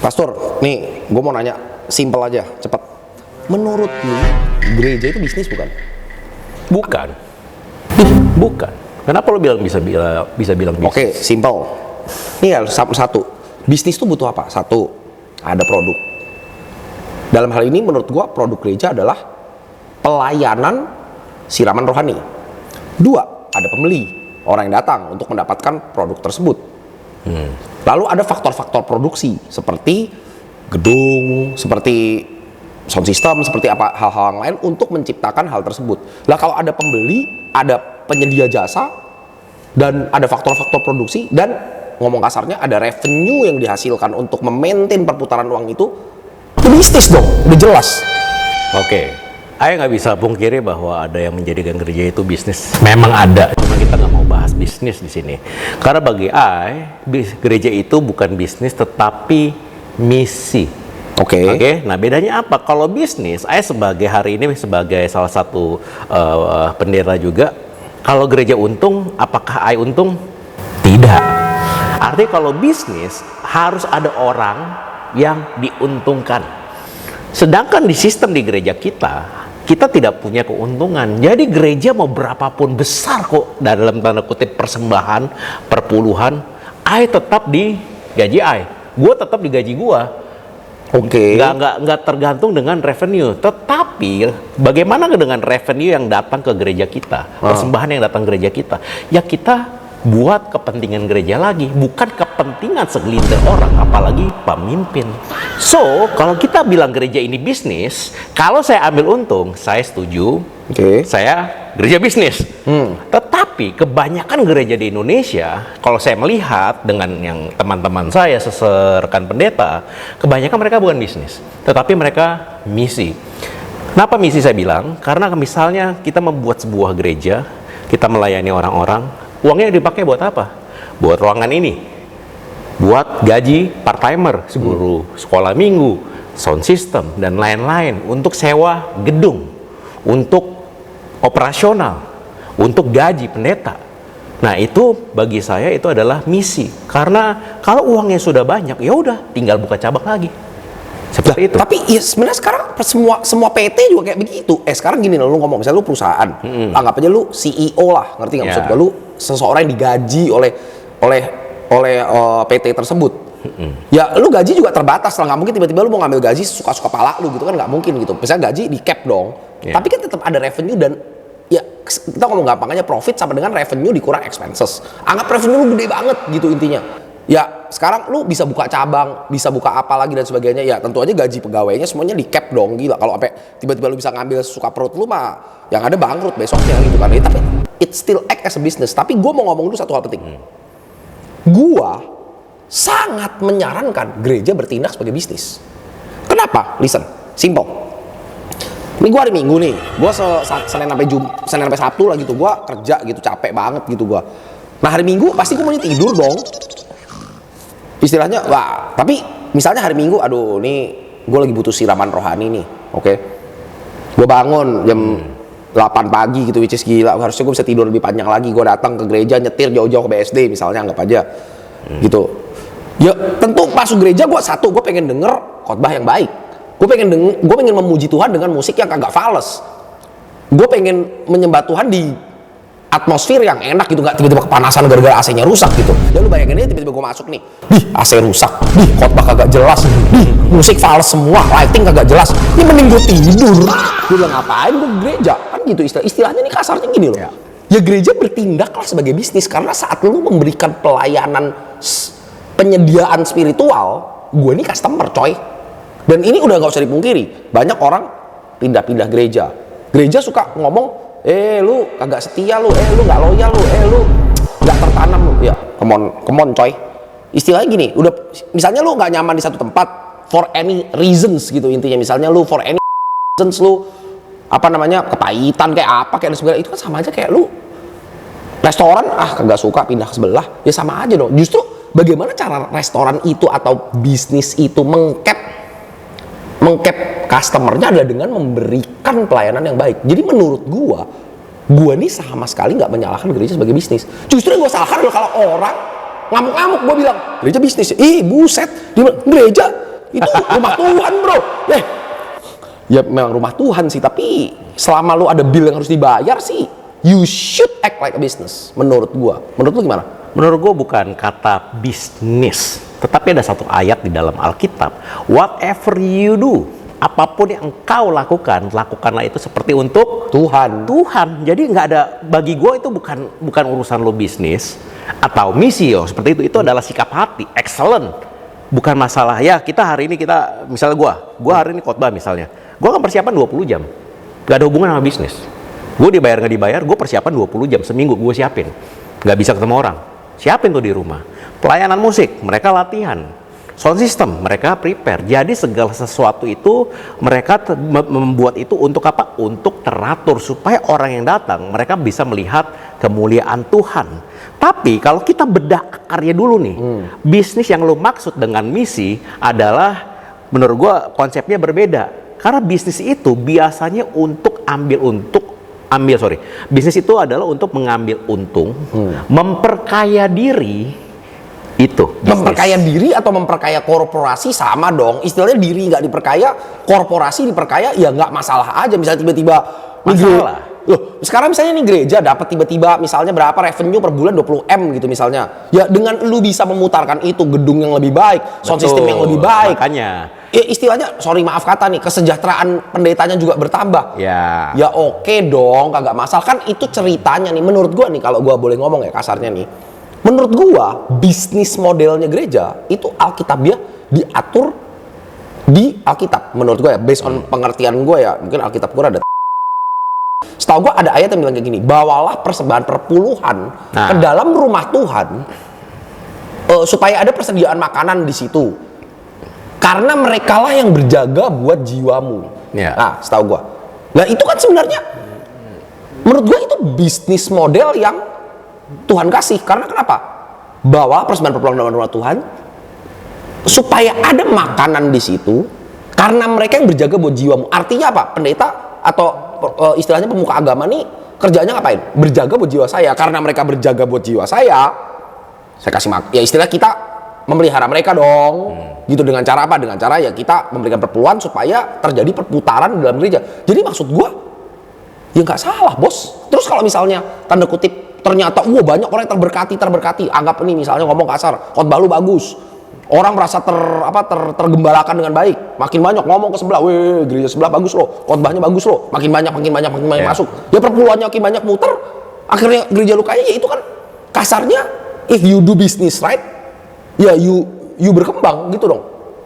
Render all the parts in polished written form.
Pastor, nih gue mau nanya, simpel aja, cepet. Menurut lu, gereja itu bisnis bukan? Bukan. Bukan. Kenapa lo bisa bilang bisnis? Oke, simpel. Nih ya, satu. Bisnis itu butuh apa? Satu, ada produk. Dalam hal ini menurut gue produk gereja adalah pelayanan siraman rohani. Dua, ada pembeli, orang yang datang untuk mendapatkan produk tersebut. Lalu ada faktor-faktor produksi seperti gedung, seperti sound system, seperti apa hal-hal yang lain untuk menciptakan hal tersebut. Lah kalau ada pembeli, ada penyedia jasa, dan ada faktor-faktor produksi, dan ngomong kasarnya ada revenue yang dihasilkan untuk memaintain perputaran uang itu bisnis dong, udah jelas. Oke. Saya nggak bisa pungkiri bahwa ada yang menjadikan gereja itu bisnis. Memang ada, cuma kita nggak mau bahas bisnis di sini. Karena bagi saya, gereja itu bukan bisnis tetapi misi. Oke. Nah bedanya apa? Kalau bisnis, saya hari ini sebagai salah satu pendeta juga. Kalau gereja untung, apakah saya untung? Tidak. Artinya kalau bisnis harus ada orang yang diuntungkan. Sedangkan di sistem di gereja kita tidak punya keuntungan. Jadi gereja mau berapapun besar kok dalam tanda kutip persembahan, perpuluhan, tetap digaji gue tetap digaji gue. Oke. Nggak tergantung dengan revenue. Tetapi bagaimana dengan revenue yang datang ke gereja kita, persembahan yang datang ke gereja kita? Ya kita buat kepentingan gereja lagi, bukan kepentingan segelintir orang, apalagi pemimpin. So, kalau kita bilang gereja ini bisnis, kalau saya ambil untung, saya setuju. Saya gereja bisnis. Tetapi kebanyakan gereja di Indonesia, kalau saya melihat dengan yang teman-teman saya, rekan pendeta, kebanyakan mereka bukan bisnis, tetapi mereka misi. Kenapa misi saya bilang? Karena misalnya kita membuat sebuah gereja, kita melayani orang-orang, uangnya dipakai buat apa? Buat ruangan ini, buat gaji part-timer, guru sekolah minggu, sound system, dan lain-lain, untuk sewa gedung, untuk operasional, untuk gaji pendeta. Nah itu bagi saya itu adalah misi. Karena kalau uangnya sudah banyak, ya udah tinggal buka cabang lagi. Seperti itu. Tapi ya sebenarnya sekarang semua PT juga kayak begitu. Sekarang gini lu ngomong, misalnya lu perusahaan, anggap aja lu CEO lah, ngerti nggak? Maksud gue lu seseorang yang digaji oleh PT tersebut. Ya lu gaji juga terbatas lah, nggak mungkin tiba-tiba lu mau ngambil gaji suka-suka pala lu gitu kan, nggak mungkin gitu. Misalnya gaji di cap dong. Tapi kan tetap ada revenue, dan ya kita ngomong gampangnya profit sama dengan revenue dikurang expenses. Anggap revenue lu gede banget gitu intinya. Ya sekarang lu bisa buka cabang, bisa buka apa lagi dan sebagainya. Ya tentu aja gaji pegawainya semuanya di cap dong, gila. Kalau sampai tiba-tiba lu bisa ngambil suka perut lu mah, yang ada bangkrut besoknya gitu kan. Tapi it still act as a business. Tapi gue mau ngomong dulu satu hal penting. Gue sangat menyarankan gereja bertindak sebagai bisnis. Kenapa? Listen, simple. Ini gue hari Minggu nih, gue Senin sampai Sabtu lah gitu, gue kerja gitu, capek banget gitu gue. Nah hari Minggu pasti gue mau tidur dong. Istilahnya, wah, tapi misalnya hari Minggu, aduh nih gue lagi butuh siraman rohani nih, oke? Gue bangun jam 8 pagi gitu, which is gila, harusnya gue bisa tidur lebih panjang lagi. Gue datang ke gereja, nyetir jauh-jauh ke BSD misalnya, anggap aja gitu. Ya tentu masuk gereja gue pengen denger khotbah yang baik. Gue pengen memuji Tuhan dengan musik yang kagak fales. Gue pengen menyembah Tuhan di atmosfer yang enak gitu, nggak tiba-tiba kepanasan gara-gara AC-nya rusak gitu. Ya lu bayangin aja tiba-tiba gue masuk nih, AC rusak, khotbah kagak jelas, musik fals semua, lighting kagak jelas. Ini mending gue tidur. Gue bilang ngapain gue gereja kan gitu, istilahnya nih kasarnya gini loh. Ya gereja bertindaklah sebagai bisnis, karena saat lu memberikan pelayanan penyediaan spiritual, gue nih customer coy. Dan ini udah nggak usah dipungkiri, banyak orang pindah-pindah gereja. Gereja suka ngomong, lu kagak setia lu nggak loyal lu nggak tertanam lu. Ya come on coy. Istilahnya gini, udah misalnya lu nggak nyaman di satu tempat for any reasons gitu, intinya misalnya lu for any reasons lu kepahitan kayak apa kayak segala, itu kan sama aja kayak lu restoran kagak suka pindah ke sebelah, ya sama aja dong. Justru bagaimana cara restoran itu atau bisnis itu mengcap customernya adalah dengan memberikan pelayanan yang baik. Jadi menurut gua nih sama sekali nggak menyalahkan gereja sebagai bisnis. Justru yang gua salahkan adalah kalau orang ngamuk-ngamuk, gua bilang gereja bisnis. Buset, gereja Itu rumah Tuhan, bro. Ya memang rumah Tuhan sih, tapi selama lu ada bill yang harus dibayar sih, you should act like a business. Menurut gua. Menurut lu gimana? Menurut gue bukan kata bisnis, tetapi ada satu ayat di dalam Alkitab. Whatever you do, apapun yang engkau lakukan, lakukanlah itu seperti untuk Tuhan. Tuhan. Jadi nggak ada, bagi gue itu bukan urusan lo bisnis atau misi seperti itu. Itu adalah sikap hati, excellent. Bukan masalah ya kita hari ini misalnya gue hari ini khotbah misalnya, gue akan persiapan 20 jam, nggak ada hubungan sama bisnis. Gue dibayar nggak dibayar, gue persiapan 20 jam seminggu gue siapin. Nggak bisa ketemu orang, siapin tuh di rumah. Pelayanan musik, mereka latihan. Sound system, mereka prepare. Jadi segala sesuatu itu mereka membuat itu untuk apa? Untuk teratur supaya orang yang datang mereka bisa melihat kemuliaan Tuhan. Tapi kalau kita bedah akarnya dulu nih, bisnis yang lo maksud dengan misi adalah menurut gua konsepnya berbeda. Karena bisnis itu biasanya bisnis itu adalah untuk mengambil untung, memperkaya diri, itu bisnis. Memperkaya diri atau memperkaya korporasi sama dong. Istilahnya diri nggak diperkaya, korporasi diperkaya, ya nggak masalah aja. Misalnya tiba-tiba masalah. Loh, sekarang misalnya nih gereja dapat tiba-tiba misalnya berapa revenue per bulan 20M gitu misalnya. Ya dengan lu bisa memutarkan itu gedung yang lebih baik, sound system yang lebih baik. Makanya ya istilahnya, maaf kata nih, kesejahteraan pendetanya juga bertambah. Ya oke dong, kagak masalah. Kan itu ceritanya nih, menurut gua nih, kalau gua boleh ngomong ya kasarnya nih. Menurut gua, bisnis modelnya gereja itu Alkitabiah diatur di Alkitab. Menurut gua ya, based on pengertian gua ya, mungkin Alkitab gua ada. Setahu gua ada ayat yang bilang kayak gini, bawalah persembahan perpuluhan ke dalam rumah Tuhan, supaya ada persediaan makanan di situ. Karena merekalah yang berjaga buat jiwamu. Nah, setahu gua. Nah, itu kan sebenarnya menurut gua itu bisnis model yang Tuhan kasih. Karena kenapa? Bawa persembahan perpuluhan dalam rumah Tuhan supaya ada makanan di situ karena mereka yang berjaga buat jiwamu. Artinya apa? Pendeta atau istilahnya pemuka agama nih kerjanya ngapain? Berjaga buat jiwa saya. Karena mereka berjaga buat jiwa saya kasih ya istilah kita memelihara mereka dong. Gitu, dengan cara apa? Dengan cara ya kita memberikan perpuluhan supaya terjadi perputaran dalam gereja. Jadi maksud gua ya nggak salah, bos. Terus kalau misalnya tanda kutip ternyata banyak orang yang terberkati, anggap nih misalnya ngomong kasar, khotbah lu bagus. Orang merasa tergembalakan dengan baik. Makin banyak ngomong ke sebelah, gereja sebelah bagus loh, khotbahnya bagus loh. Makin banyak masuk. Ya perpuluhannya makin banyak muter, akhirnya gereja lu kaya, ya itu kan kasarnya if you do business right, ya you berkembang gitu dong.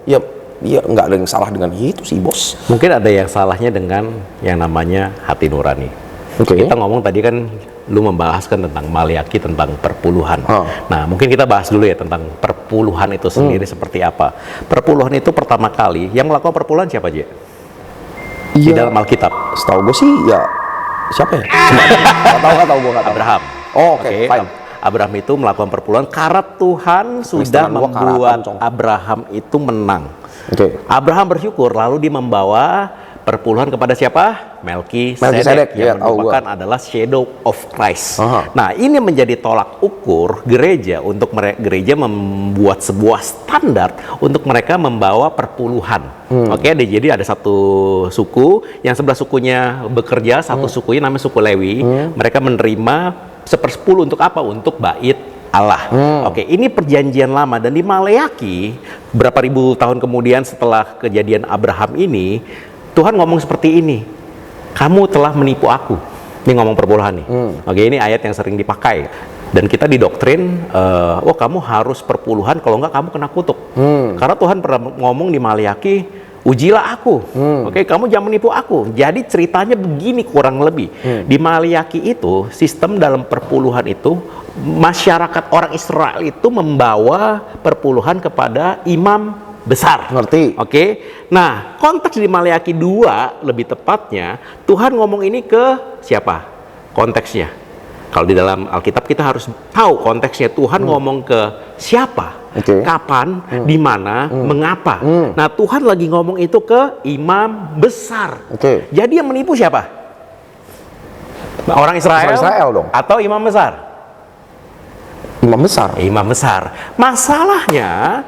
Ya nggak ada yang salah dengan itu sih, bos. mungkin ada yang salahnya dengan yang namanya hati nurani. Kita ngomong tadi kan lu membahaskan tentang Maliaki, tentang perpuluhan. Nah, mungkin kita bahas dulu ya tentang perpuluhan itu sendiri seperti apa. Perpuluhan itu pertama kali yang melakukan perpuluhan siapa aja? Di dalam Alkitab. Setahu gue sih ya siapa ya? Nggak tahu gue. Abraham. Oke, fine. Abraham itu melakukan perpuluhan karena Tuhan sudah membuat Abraham itu menang. Abraham bersyukur, lalu dia membawa perpuluhan kepada siapa? Melkisedek, yang merupakan adalah shadow of Christ. Nah, ini menjadi tolak ukur gereja untuk gereja membuat sebuah standar untuk mereka membawa perpuluhan. Jadi ada satu suku yang sebelah sukunya bekerja, satu sukunya namanya suku Lewi. Mereka menerima 1/10 untuk apa? Untuk bait Allah. Ini perjanjian lama, dan di Maleaki berapa ribu tahun kemudian setelah kejadian Abraham ini, Tuhan ngomong seperti ini, kamu telah menipu aku. Ini ngomong perpuluhan nih. Ini ayat yang sering dipakai. Dan kita didoktrin, kamu harus perpuluhan, kalau enggak kamu kena kutuk. Karena Tuhan pernah ngomong di Maleaki, ujilah aku. Kamu jangan menipu aku. Jadi ceritanya begini kurang lebih. Di Maleaki itu, sistem dalam perpuluhan itu, masyarakat orang Israel itu membawa perpuluhan kepada imam besar. Ngerti. Nah, konteks di Maleaki 2 lebih tepatnya, Tuhan ngomong ini ke siapa? Konteksnya. Kalau di dalam Alkitab kita harus tahu konteksnya. Tuhan ngomong ke siapa? Kapan, di mana, mengapa. Nah, Tuhan lagi ngomong itu ke imam besar. Jadi yang menipu siapa? Orang Israel dong. Atau imam besar? Imam besar. Imam besar. Masalahnya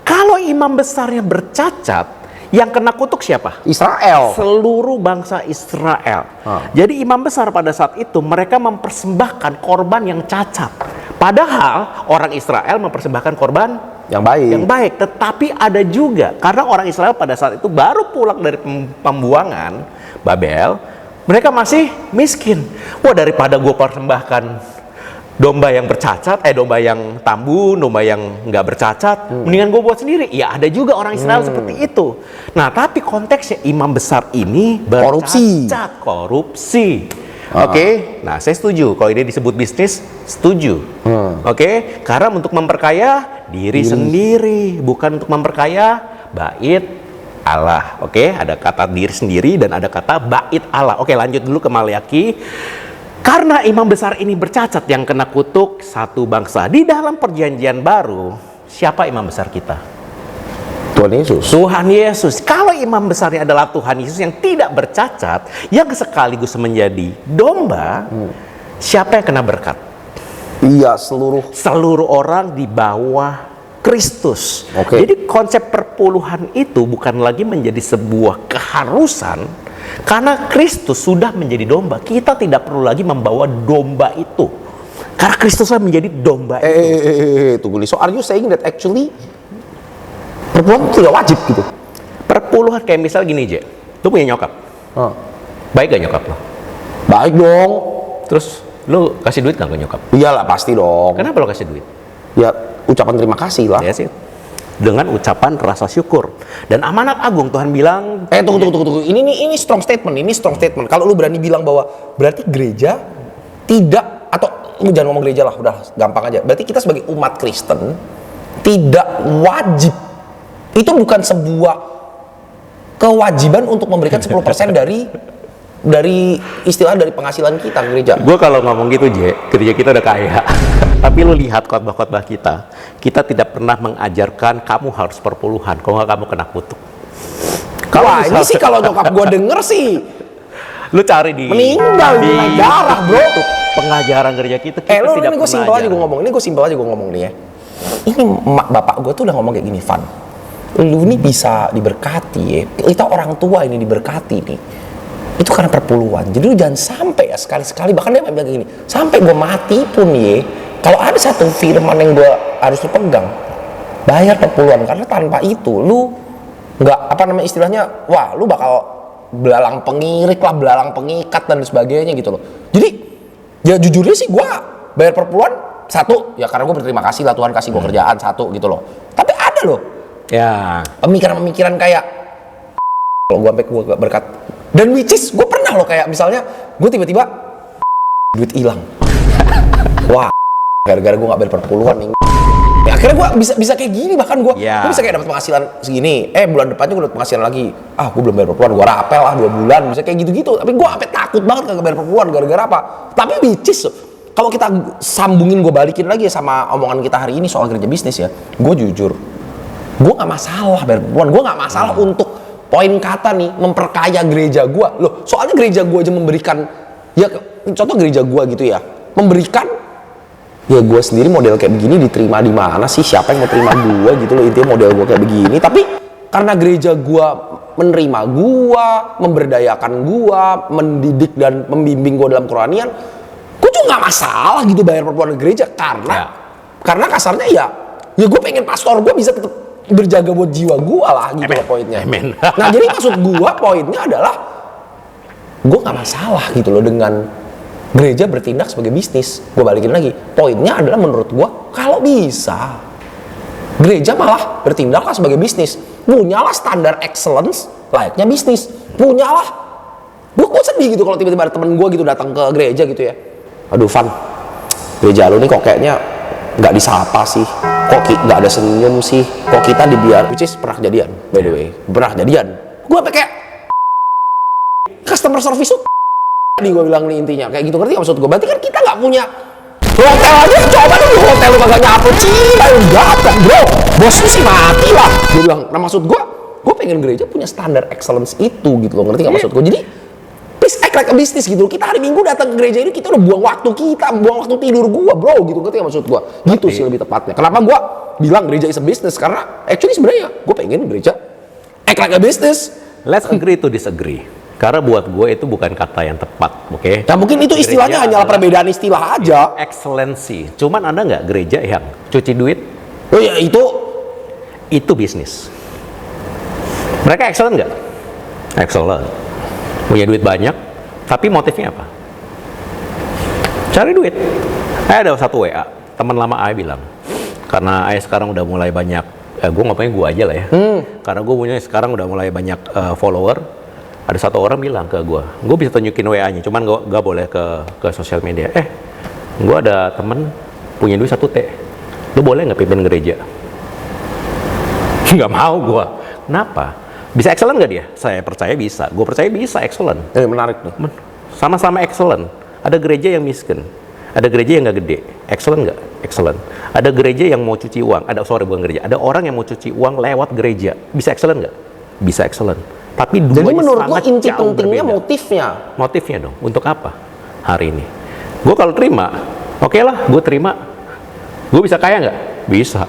Kalau imam besarnya bercacat, yang kena kutuk siapa? Israel. Seluruh bangsa Israel. Jadi imam besar pada saat itu mereka mempersembahkan korban yang cacat. Padahal orang Israel mempersembahkan korban Yang baik. yang baik. Tetapi ada juga, karena orang Israel pada saat itu baru pulang dari pembuangan Babel, mereka masih miskin. Wah, daripada gue persembahkan domba yang bercacat, domba yang tambun, domba yang nggak bercacat, mendingan gue buat sendiri. Ya ada juga orang Israel seperti itu. Nah, tapi konteksnya imam besar ini bercacat, korupsi. Oke, nah saya setuju. Kalau ini disebut bisnis, setuju. Oke, karena untuk memperkaya diri sendiri, bukan untuk memperkaya bait Allah. Oke, ada kata diri sendiri dan ada kata bait Allah. Oke, lanjut dulu ke Maleakhi. Karena imam besar ini bercacat, yang kena kutuk satu bangsa. Di dalam perjanjian baru, siapa imam besar kita? Tuhan Yesus. Tuhan Yesus. Kalau imam besarnya adalah Tuhan Yesus yang tidak bercacat, yang sekaligus menjadi domba, siapa yang kena berkat? Iya, Seluruh orang di bawah Kristus. Oke. Jadi konsep perpuluhan itu bukan lagi menjadi sebuah keharusan, karena Kristus sudah menjadi domba. Kita tidak perlu lagi membawa domba itu, karena Kristuslah menjadi domba itu. Tunggu nih. So are you saying that actually perpuluhan itu tidak wajib gitu? Perpuluhan kayak misal gini, Je. Lu punya nyokap. Baik gak nyokap lo? Baik dong. Terus lu kasih duit gak ke nyokap? Iyalah, pasti dong. Kenapa lo kasih duit? Ya, ucapan terima kasih lah. Ya sih. Dengan ucapan rasa syukur dan amanat agung. Tuhan bilang, Tunggu. Ini strong statement. Ini strong statement. Kalau lu berani bilang bahwa berarti gereja tidak, atau lu jangan ngomong gereja lah, udah gampang aja. Berarti kita sebagai umat Kristen tidak wajib. Itu bukan sebuah kewajiban untuk memberikan 10% dari istilah dari penghasilan kita ke gereja. gue kalau ngomong gitu, Je, gereja kita udah kaya. Tapi lu lihat khotbah-khotbah kita tidak pernah mengajarkan kamu harus perpuluhan, kalau nggak kamu kena kutuk. Wah, ini sih kalau nyokap gue denger sih Lu cari di meninggal di darah, bro. Pengajaran gereja kita Lu tidak ini gue simpel aja gue ngomong. Ini gue simpel aja gue ngomong nih ya. Ini emak bapak gue tuh udah ngomong kayak gini, Van. Lu ini bisa diberkati ya. Kita orang tua ini diberkati nih. Itu karena perpuluhan. Jadi lu jangan sampai ya sekali-sekali, bahkan dia bilang gini, sampai gue mati pun ya, kalau ada satu firman yang gue harus pegang, bayar perpuluhan. Karena tanpa itu lu nggak, apa namanya istilahnya, wah lu bakal belalang pengirik lah, belalang pengikat dan sebagainya gitu loh. Jadi ya jujurnya sih gue bayar perpuluhan satu ya karena gue berterima kasih lah, Tuhan kasih gue kerjaan satu gitu loh. Tapi ada loh ya pemikiran-pemikiran kayak kalau gue sampai gue gak berkat, dan which is gue pernah loh kayak misalnya gue tiba-tiba duit hilang. Wah, gara-gara gue gak bayar perpuluhan nih. Ya, akhirnya gue bisa kayak gini, bahkan gue bisa kayak dapat penghasilan segini, bulan depannya gue dapat penghasilan lagi. Gue belum bayar perpuluhan, gue rapel lah 2 bulan, bisa kayak gitu-gitu. Tapi gue sampai takut banget gak bayar perpuluhan gara-gara apa? Tapi which is kalau kita sambungin, gue balikin lagi sama omongan kita hari ini soal gereja bisnis ya, gue jujur, gue gak masalah bayar perpuluhan, gue gak masalah untuk poin kata nih memperkaya gereja gue loh. Soalnya gereja gue aja memberikan, ya contoh gereja gue gitu ya, memberikan, ya gue sendiri model kayak begini diterima di mana sih, siapa yang mau terima gue gitu loh, intinya model gue kayak begini. Tapi karena gereja gue menerima gue, memberdayakan gue, mendidik dan membimbing gue dalam kerohanian, gue juga nggak masalah gitu bayar perpuluhan gereja, karena kasarnya ya gue pengen pastor gue bisa tetap berjaga buat jiwa gue lah gitu loh poinnya. Nah jadi maksud gue poinnya adalah gue nggak masalah gitu loh dengan gereja bertindak sebagai bisnis. Gue balikin lagi, poinnya adalah menurut gue kalau bisa gereja malah bertindaklah sebagai bisnis, punyalah standar excellence layaknya bisnis, punyalah. Gue sedih gitu kalau tiba-tiba ada temen gue gitu datang ke gereja gitu ya, aduh Van, gereja lu nih kok kayaknya nggak disapa sih, kok nggak ada senyum sih, kok kita dibiar, which is pernah kejadian by the way, pernah kejadian. Gue sampai kayak customer service tuh nih, gue bilang nih intinya kayak gitu, ngerti gak maksud gue? Berarti kan kita nggak punya hotel aja, coba deh di hotel lu kagak nyapu cila, gak bro, bos lu sih mati lah. Gue bilang, nah maksud gue pengen gereja punya standar excellence itu gitu loh, ngerti gak maksud gue? Jadi please like a bisnis gitu. Kita hari Minggu datang ke gereja ini, kita udah buang waktu kita, buang waktu tidur gua, bro, gitu. Ngerti gak maksud gua? Gitu sih lebih tepatnya. Kenapa gua bilang gereja is a business? Karena actually sebenarnya gua pengen gereja act like a business. Let's agree to disagree. Karena buat gue itu bukan kata yang tepat, oke? Nah mungkin itu istilahnya hanyalah perbedaan istilah aja. Excellency. Cuman ada nggak gereja yang cuci duit? Oh ya Itu bisnis. Mereka excellent nggak? Excellent. Punya duit banyak, tapi motifnya apa? Cari duit. Ada satu WA, teman lama Ayah bilang, karena Ayah sekarang udah mulai banyak, gue ngapain gue aja lah ya. Karena gue punya sekarang udah mulai banyak follower. Ada satu orang bilang ke gue bisa tunjukin WA-nya, cuman gue gak boleh ke sosial media. Gue ada temen punya duit 1 T, lu boleh nggak pimpin gereja? Nggak mau gue. Kenapa? Bisa excellent nggak dia? Saya percaya bisa. Gue percaya bisa excellent. menarik nih. Sama-sama excellent. Ada gereja yang miskin, ada gereja yang nggak gede. Excellent nggak? Excellent. Ada gereja yang mau cuci uang. Bukan gereja. Ada orang yang mau cuci uang lewat gereja. Bisa excellent nggak? Bisa excellent. Tapi Jadi menurut lo inti jauh pentingnya berbeda. Motifnya dong. Untuk apa hari ini? Gue kalau terima, oke lah, gue terima. Gue bisa kaya nggak? Bisa.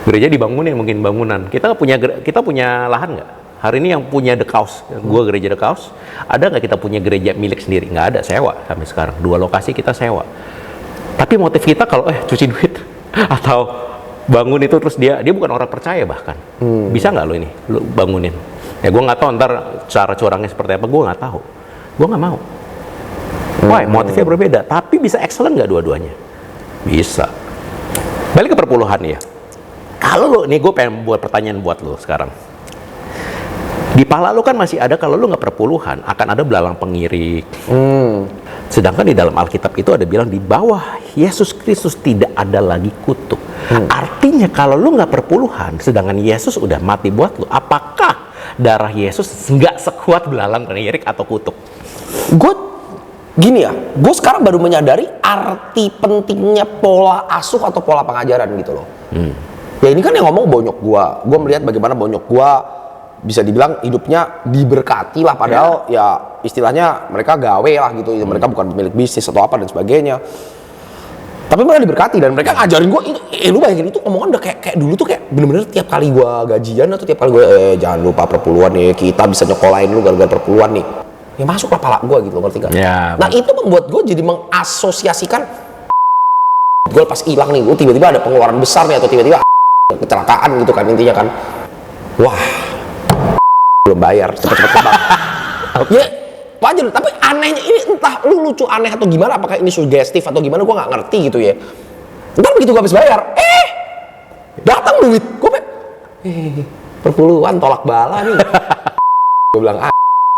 Gereja dibangunin mungkin bangunan. Kita punya lahan nggak? Hari ini yang punya The Cause, gue gereja The Cause, ada nggak kita punya gereja milik sendiri? Nggak ada, sewa sampai sekarang. 2 lokasi kita sewa. Tapi motif kita kalau cuci duit atau bangun itu terus dia bukan orang percaya bahkan. Bisa nggak lo ini? Lo bangunin? Ya gue nggak tahu ntar cara curangnya seperti apa, gue nggak tahu. Gue nggak mau. Wah, motifnya berbeda, tapi bisa excellent nggak dua-duanya? Bisa. Balik ke perpuluhan ya. Kalau lo, nih gue pengen buat pertanyaan buat lo sekarang. Di pala lo kan masih ada, kalau lo nggak perpuluhan, akan ada belalang pengirik. Sedangkan di dalam Alkitab itu ada bilang di bawah Yesus Kristus tidak ada lagi kutuk. Artinya kalau lo nggak perpuluhan, sedangkan Yesus udah mati buat lo, apakah darah Yesus nggak sekuat belalang pengirik atau kutuk? Gue gini ya, gue sekarang baru menyadari arti pentingnya pola asuh atau pola pengajaran gitu loh. Ya ini kan yang ngomong bonyok gue melihat bagaimana bonyok gue bisa dibilang hidupnya diberkati lah, padahal ya istilahnya mereka gawe lah gitu, mereka bukan pemilik bisnis atau apa dan sebagainya. Tapi mereka diberkati dan mereka ngajarin gue, lu bayangin itu omongan udah kayak dulu tuh kayak bener-bener tiap kali gue gajian atau tiap kali gue jangan lupa perpuluhan nih, kita bisa nyekolahin lu gara-gara perpuluhan nih. Ya masuk lah pala gue gitu, ngerti gak? Ya, nah itu membuat gue jadi mengasosiasikan gue pas hilang nih, gue tiba-tiba ada pengeluaran besar nih atau tiba-tiba kecelakaan gitu kan intinya kan. Wah, belum bayar, cepet-cepet bang. Ya wajar, tapi anehnya ini entah lu lucu aneh atau gimana, apakah ini sugestif atau gimana, gue nggak ngerti gitu ya. Ntar begitu gue habis bayar, datang duit, gue perpuluhan tolak bala nih. Gue bilang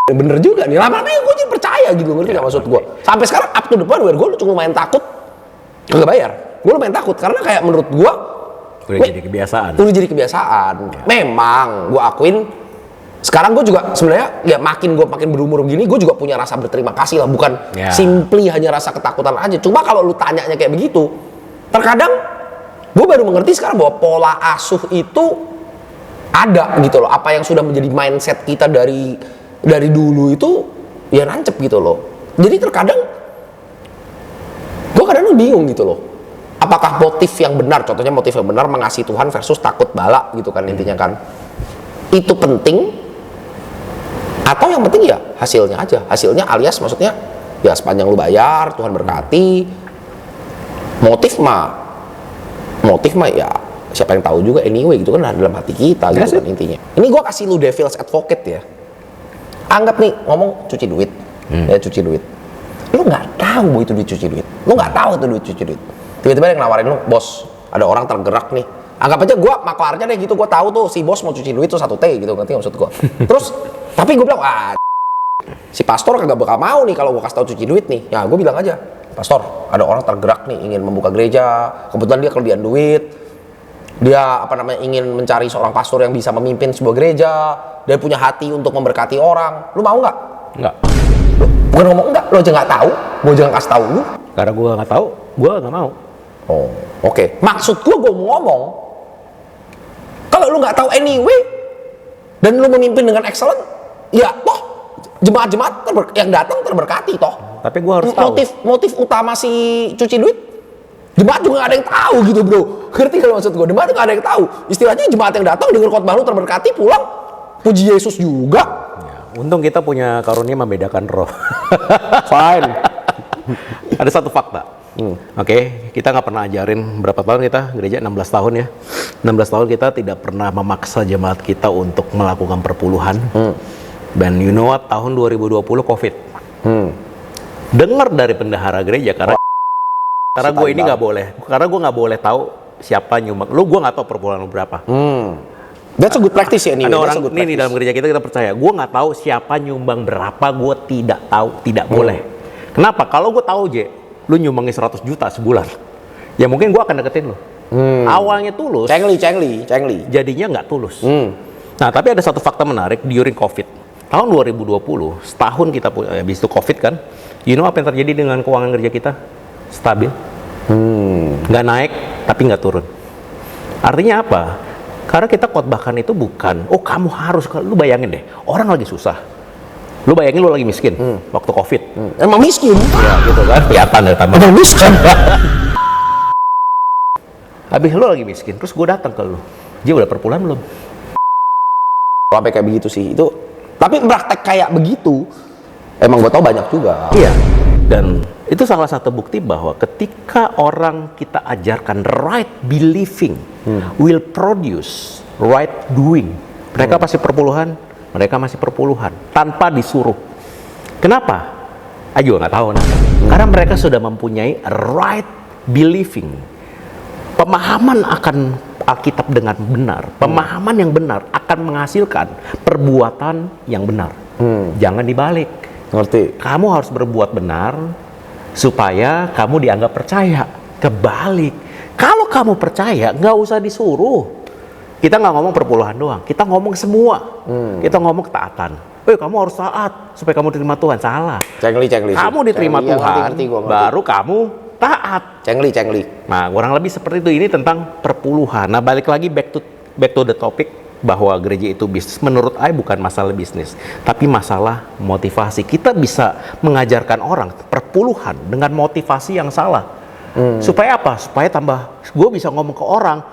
bener juga nih, lama-lama gue jadi percaya gitu, ngerti nggak maksud gue. Sampai sekarang up to the point where gue cuma lumayan takut nggak bayar. Gue lumayan takut karena kayak menurut gue udah jadi kebiasaan. Udah jadi kebiasaan. Memang gue akuin sekarang gue juga sebenarnya ya makin berumur gini gue juga punya rasa berterima kasih lah, bukan simply hanya rasa ketakutan aja. Cuma kalau lu tanyanya kayak begitu, terkadang gue baru mengerti sekarang bahwa pola asuh itu ada gitu loh. Apa yang sudah menjadi mindset kita dari dulu itu ya nancep gitu loh. Jadi terkadang gue kadang bingung gitu loh. Apakah motif yang benar, contohnya motif yang benar mengasihi Tuhan versus takut bala gitu kan intinya kan. Itu penting. Atau yang penting ya hasilnya aja. Hasilnya alias maksudnya ya sepanjang lu bayar, Tuhan berkati. Motif mah ya siapa yang tahu juga anyway gitu kan dalam hati kita gitu kan intinya. Ini gue kasih lu devil's advocate ya. Anggap nih ngomong cuci duit. Ya cuci duit. Lu nggak tahu bahwa itu duit cuci duit. Lu nggak tahu itu duit cuci duit. Tiba-tiba ada yang nawarin lu, bos, ada orang tergerak nih. Anggap aja gue maklarnya deh gitu, gue tahu tuh si bos mau cuci duit tuh 1 T gitu, ngerti maksud gue. Terus, tapi gue bilang, si pastor kagak bakal mau nih kalau gue kasih tau cuci duit nih. Ya gue bilang aja, pastor, ada orang tergerak nih ingin membuka gereja, kebetulan dia kelebihan duit, dia ingin mencari seorang pastor yang bisa memimpin sebuah gereja, dia punya hati untuk memberkati orang. Lu mau nggak? Nggak. Bukan ngomong enggak, lo aja nggak tahu, gue jangan kasih tahu lu. Karena gue nggak tahu, gue nggak mau. Oh, oke. Maksud gue mau ngomong, kalau lu nggak tahu anyway, dan lu memimpin dengan excellent, ya toh jemaat-jemaat yang datang terberkati toh. Tapi gue harus tahu. Motif utama si cuci duit, jemaat juga gak ada yang tahu gitu bro. Ngerti kalau maksud gue? Jemaat gak ada yang tahu. Istilahnya jemaat yang datang dengar khotbah lu terberkati, pulang puji Yesus juga. Ya, untung kita punya karunia membedakan roh. Fine. Ada satu fakta. Oke, kita nggak pernah ajarin berapa tahun kita gereja, 16 tahun ya. 16 tahun kita tidak pernah memaksa jemaat kita untuk melakukan perpuluhan. Dan you know what, tahun 2020 COVID. Dengar dari pendahara gereja karena gue ini nggak boleh, karena gue nggak boleh tahu siapa nyumbang. Gue nggak tahu perpuluhan lu berapa. That's a good practice ya anyway. Ada orang ini dalam gereja kita percaya, gue nggak tahu siapa nyumbang berapa, gue tidak tahu, tidak boleh. Kenapa? Kalau gue tahu lu nyumbangin 100 juta sebulan, ya mungkin gue akan deketin lu. Awalnya tulus, cengli. jadinya nggak tulus. Nah, tapi ada satu fakta menarik during COVID. Tahun 2020, setahun kita habis itu COVID kan, you know apa yang terjadi dengan keuangan gereja kita? Stabil. Nggak naik, tapi nggak turun. Artinya apa? Karena kita khotbahkan itu bukan, oh kamu harus, lu bayangin deh, orang lagi susah. Lu bayangin lu lagi miskin waktu COVID. Emang miskin? Ya gitu kan, kelihatan ya tambah. Emang miskin? Habis lu lagi miskin, terus gue datang ke lu. Dia udah perpuluhan belum? Sampai kayak begitu sih, itu. Tapi praktek kayak begitu, emang gue tau banyak juga. Iya. Dan itu salah satu bukti bahwa ketika orang kita ajarkan right believing will produce right doing. Mereka pasti perpuluhan. Mereka masih perpuluhan tanpa disuruh. Kenapa? Ayo nggak tahu. Karena mereka sudah mempunyai right believing, pemahaman akan Alkitab dengan benar. Pemahaman yang benar akan menghasilkan perbuatan yang benar. Jangan dibalik. Ngerti? Kamu harus berbuat benar supaya kamu dianggap percaya. Kebalik. Kalau kamu percaya, nggak usah disuruh. Kita nggak ngomong perpuluhan doang, kita ngomong semua. Kita ngomong ketaatan. Kamu harus taat supaya kamu diterima Tuhan. Salah. Cengli. Kamu diterima Tuhan, ngerti. baru kamu taat. Cengli. Nah, kurang lebih seperti itu. Ini tentang perpuluhan. Nah, balik lagi back to the topic bahwa gereja itu bisnis. Menurut saya bukan masalah bisnis, tapi masalah motivasi. Kita bisa mengajarkan orang perpuluhan dengan motivasi yang salah. Supaya apa? Supaya gue bisa ngomong ke orang,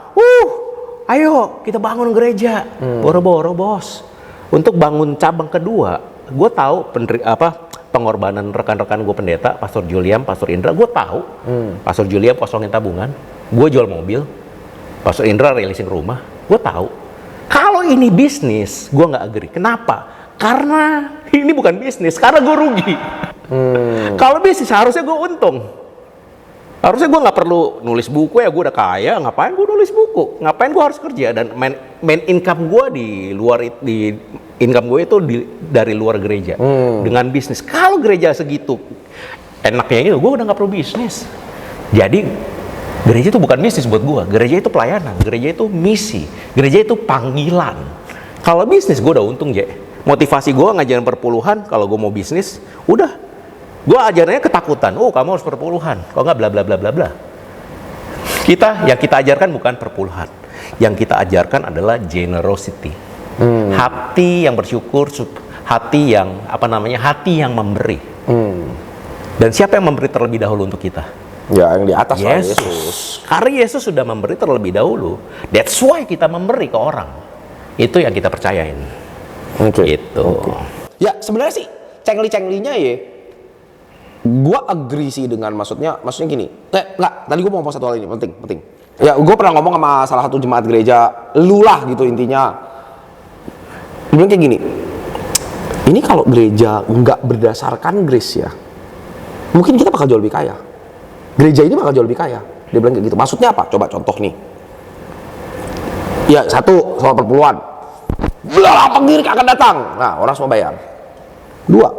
ayo kita bangun gereja, boro-boro bos. Untuk bangun cabang kedua, gue tahu pengorbanan rekan-rekan gue pendeta, Pastor Juliam, Pastor Indra, gue tahu. Pastor Juliam kosongin tabungan, gue jual mobil, Pastor Indra releasing rumah, gue tahu. Kalau ini bisnis, gue nggak agree. Kenapa? Karena ini bukan bisnis, karena gue rugi. Kalau bisnis harusnya gue untung. Harusnya gue nggak perlu nulis buku, ya gue udah kaya, ngapain gue nulis buku, ngapain gue harus kerja. Dan main income gue income gue itu dari luar gereja dengan bisnis. Kalau gereja segitu enaknya itu, gue udah nggak perlu bisnis. Jadi gereja itu bukan bisnis buat gue, gereja itu pelayanan, gereja itu misi, gereja itu panggilan. Kalau bisnis gue udah untung motivasi gue ngajarin perpuluhan. Kalau gue mau bisnis, udah gue ajarannya ketakutan. Kamu harus perpuluhan, kalau nggak bla bla bla bla bla. Yang kita ajarkan bukan perpuluhan, yang kita ajarkan adalah generosity, hati yang bersyukur, hati yang hati yang memberi. Dan siapa yang memberi terlebih dahulu untuk kita? Ya, yang di atas Yesus. Karena Yesus sudah memberi terlebih dahulu. That's why kita memberi ke orang. Itu yang kita percayain. Gitu. Ya sebenarnya sih cengli-cenglinya ya. Gua agree sih dengan maksudnya gini. Enggak, tadi gua mau ngomong satu hal ini, penting. Ya, gua pernah ngomong sama salah satu jemaat gereja, lu lah gitu intinya. Dia bilang kayak gini. Ini kalau gereja nggak berdasarkan grace ya, mungkin kita bakal jauh lebih kaya. Gereja ini bakal jauh lebih kaya. Dia bilang kayak gitu. Maksudnya apa? Coba contoh nih. Ya, satu, soal perpuluhan. Lapang diri akan datang. Nah, orang semua bayar. Dua,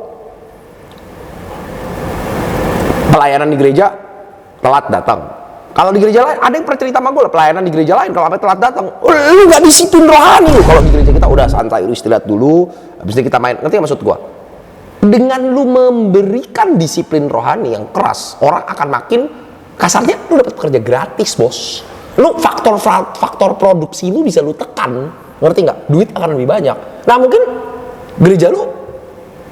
pelayanan di gereja telat datang. Kalau di gereja lain, ada yang pernah cerita sama gue lah, pelayanan di gereja lain kalau sampai telat datang, lu gak disiplin rohani lu. Kalau di gereja kita udah santai, lu istirahat dulu, habis itu kita main. Ngerti gak maksud gue? Dengan lu memberikan disiplin rohani yang keras, orang akan makin kasarnya lu dapat pekerja gratis, bos. Lu faktor produksi lu bisa lu tekan, ngerti nggak? Duit akan lebih banyak. Nah mungkin gereja lu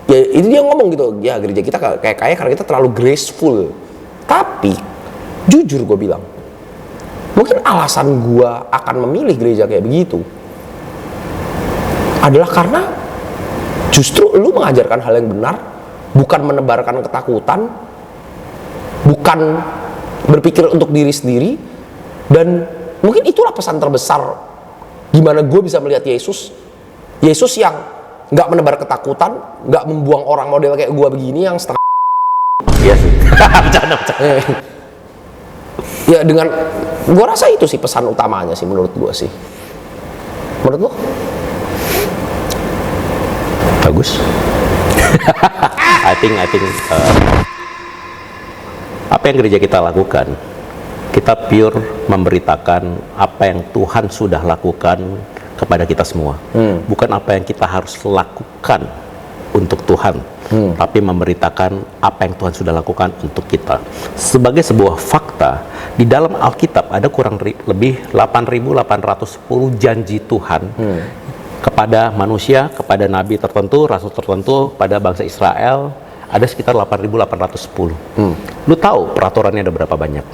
Ya itu dia ngomong gitu, ya gereja kita kayak kaya karena kita terlalu graceful. Tapi jujur gue bilang, mungkin alasan gue akan memilih gereja kayak begitu adalah karena justru lu mengajarkan hal yang benar, bukan menebarkan ketakutan, bukan berpikir untuk diri sendiri. Dan mungkin itulah pesan terbesar gimana gue bisa melihat Yesus yang nggak menebar ketakutan, nggak membuang orang model kayak gue begini yang setengah. Iya sih. Bercanda. Ya dengan gue rasa itu sih pesan utamanya sih menurut gue sih. Menurut lo? Bagus. I think apa yang gereja kita lakukan, kita pure memberitakan apa yang Tuhan sudah lakukan kepada kita semua. Bukan apa yang kita harus lakukan untuk Tuhan, tapi memberitakan apa yang Tuhan sudah lakukan untuk kita. Sebagai sebuah fakta, di dalam Alkitab ada kurang lebih 8.810 janji Tuhan kepada manusia, kepada nabi tertentu, rasul tertentu, pada bangsa Israel. Ada sekitar 8.810. Lu tahu peraturannya ada berapa banyak?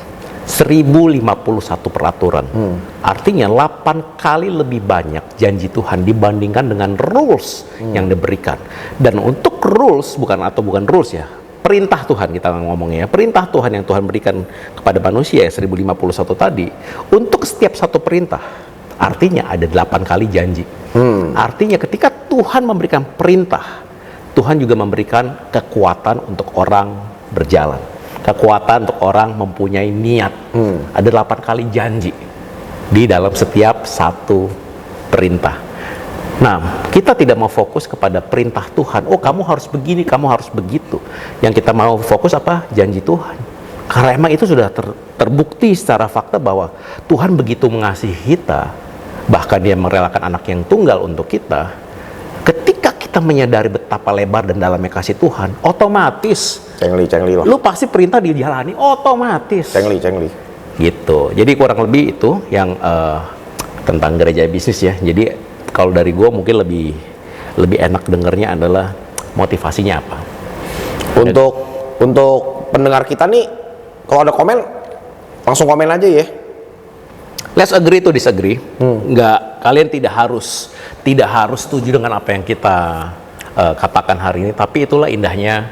1051 peraturan. Artinya 8 kali lebih banyak janji Tuhan dibandingkan dengan rules yang diberikan. Dan untuk rules, bukan rules ya, perintah Tuhan kita ngomongnya, perintah Tuhan yang Tuhan berikan kepada manusia 1051 tadi, untuk setiap satu perintah artinya ada 8 kali janji. Artinya ketika Tuhan memberikan perintah, Tuhan juga memberikan kekuatan untuk orang berjalan, kekuatan untuk orang mempunyai niat. Ada 8 kali janji di dalam setiap satu perintah. Nah, kita tidak mau fokus kepada perintah Tuhan. Oh, kamu harus begini, kamu harus begitu. Yang kita mau fokus apa? Janji Tuhan. Karena emang itu sudah terbukti secara fakta bahwa Tuhan begitu mengasihi kita, bahkan Dia merelakan anak yang tunggal untuk kita. Ketika kita menyadari betapa lebar dan dalamnya kasih Tuhan, otomatis cengli lah. Lu pasti perintah dijalani otomatis. Cengli. Gitu. Jadi kurang lebih itu yang tentang gereja bisnis ya. Jadi kalau dari gue mungkin lebih enak dengernya adalah motivasinya apa. Untuk pendengar kita nih, kalau ada komen langsung komen aja ya. Let's agree to disagree. Kalian tidak harus setuju dengan apa yang kita katakan hari ini, tapi itulah indahnya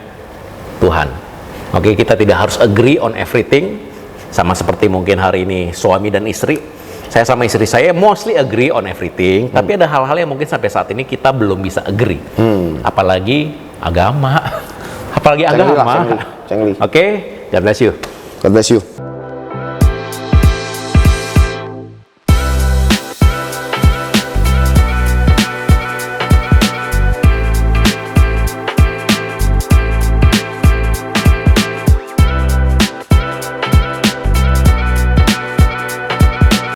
Tuhan. Oke, kita tidak harus agree on everything. Sama seperti mungkin hari ini suami dan istri. Saya sama istri saya mostly agree on everything, tapi ada hal-hal yang mungkin sampai saat ini kita belum bisa agree. Apalagi agama. Cengli. Oke, God bless you. God bless you.